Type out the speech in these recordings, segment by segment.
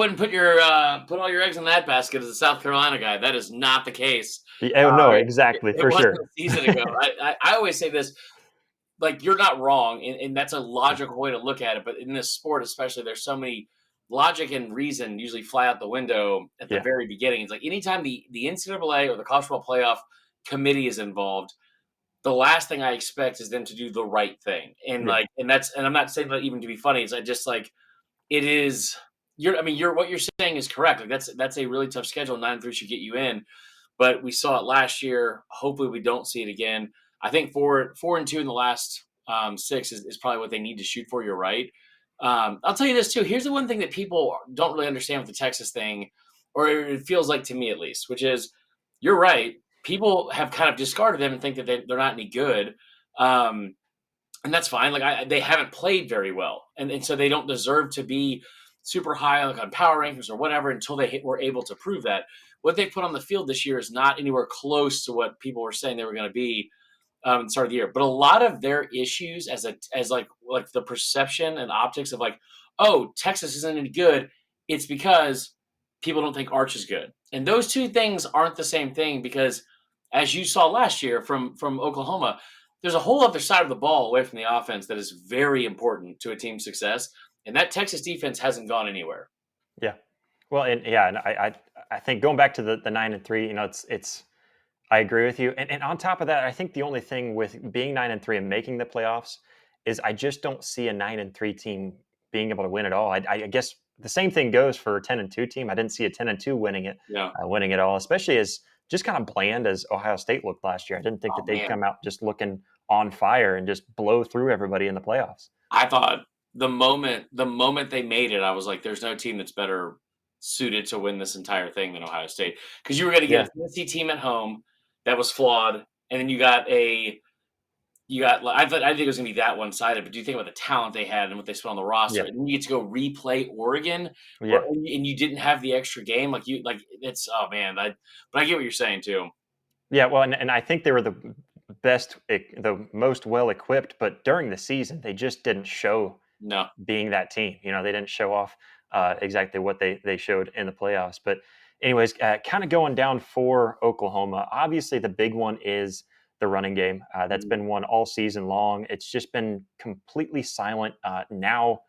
wouldn't put all your eggs in that basket as a South Carolina guy. That is not the case. Oh no, It, exactly, it for wasn't sure. a season ago. I always say this, like you're not wrong, and that's a logical way to look at it. But in this sport, especially, there's so many logic and reason usually fly out the window at the Yeah, very beginning. It's like anytime the NCAA or the college football playoff committee is involved, the last thing I expect is them to do the right thing. And yeah, like, and I'm not saying that even to be funny. It's I just like it is. You're what you're saying is correct. Like that's a really tough schedule. 9-3 should get you in, but we saw it last year. Hopefully, we don't see it again. I think 4-2 in the last six is probably what they need to shoot for. You're right. I'll tell you this too. Here's the one thing that people don't really understand with the Texas thing, or it feels like to me at least, which is you're right. People have kind of discarded them and think that they're not any good. Um, and that's fine. Like they haven't played very well, and so they don't deserve to be super high like on power rankings or whatever until were able to prove that what they put on the field this year is not anywhere close to what people were saying they were going to be at the start of the year. But a lot of their issues as like the perception and optics of like, oh, Texas isn't any good. It's because people don't think Arch is good, and those two things aren't the same thing because as you saw last year from Oklahoma, there's a whole other side of the ball away from the offense that is very important to a team's success, and that Texas defense hasn't gone anywhere. yeah. Well, and yeah, and I think going back to the 9-3, it's I agree with you. And on top of that, I think the only thing with being 9-3 and making the playoffs is I just don't see a 9-3 team being able to win at all. I guess the same thing goes for a 10-2 team. I didn't see a 10-2 Yeah. winning it all, especially as just kind of bland as Ohio State looked last year. I didn't think Oh that they'd man, come out just looking on fire and just blow through everybody in the playoffs. I thought the moment they made it, I was like, "There's no team that's better suited to win this entire thing than Ohio State." Because you were going to get Yeah, a Tennessee team at home that was flawed, and then I think it was going to be that one sided. But do you think about the talent they had and what they spent on the roster, yeah, and then you get to go replay Oregon, yeah. and you didn't have the extra game like it's oh man, but I get what you're saying too. Yeah, well, and I think they were the most well equipped, but during the season, they just didn't show No, being that team. They didn't show off exactly what they showed in the playoffs. But, anyways, kind of going down for Oklahoma. Obviously, the big one is the running game. That's mm, been one all season long. It's just been completely silent. Now,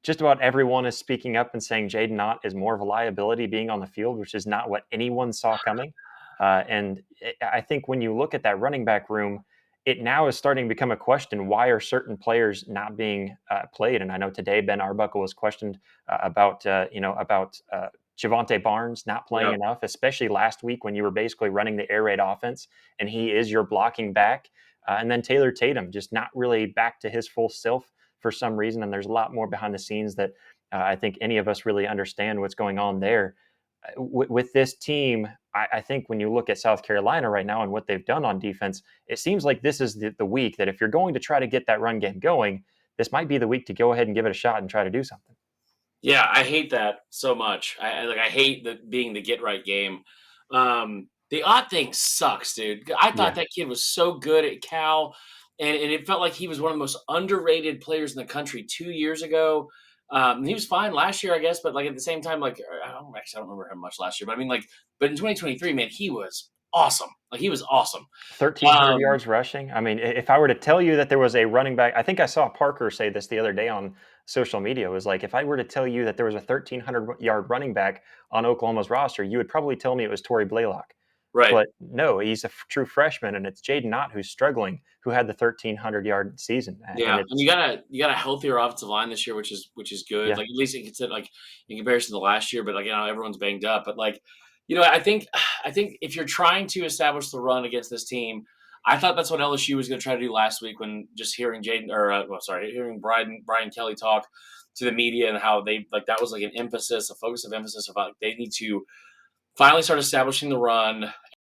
just about everyone is speaking up and saying Jaden Knott is more of a liability being on the field, which is not what anyone saw coming. I think when you look at that running back room, it now is starting to become a question: why are certain players not being played? And I know today Ben Arbuckle was questioned about Javante Barnes not playing yeah, enough, especially last week when you were basically running the air raid offense, and he is your blocking back. And then Taylor Tatum just not really back to his full self for some reason. And there's a lot more behind the scenes that I think any of us really understand what's going on there. With this team, I think when you look at South Carolina right now and what they've done on defense, it seems like this is the week that if you're going to try to get that run game going, this might be the week to go ahead and give it a shot and try to do something. yeah. I hate that so much. I hate that being the get right game. The odd thing sucks, dude. I thought Yeah. that kid was so good at Cal, and it felt like he was one of the most underrated players in the country 2 years ago. He was fine last year, I guess, but like at the same time, like I don't remember him much last year, but I mean, like, but in 2023, man, he was awesome. Like he was awesome. 1,300 Um, yards rushing. I mean, if I were to tell you that there was a running back, I think I saw Parker say this the other day on social media. It was like, if I were to tell you that there was a 1,300-yard running back on Oklahoma's roster, you would probably tell me it was Torrey Blaylock. right. But no, he's a true freshman, and it's Jaden Knott who's struggling, who had the 1,300-yard season. And Yeah, and it's, you got a healthier offensive line this year, which is good. yeah, Like at least it gets it like in comparison to last year, but like everyone's banged up. But like, I think if you're trying to establish the run against this team, I thought that's what LSU was going to try to do last week when just hearing Jaden or well, sorry, hearing Brian Kelly talk to the media and how they like that was like an emphasis, a focus of emphasis about they need to finally start establishing the run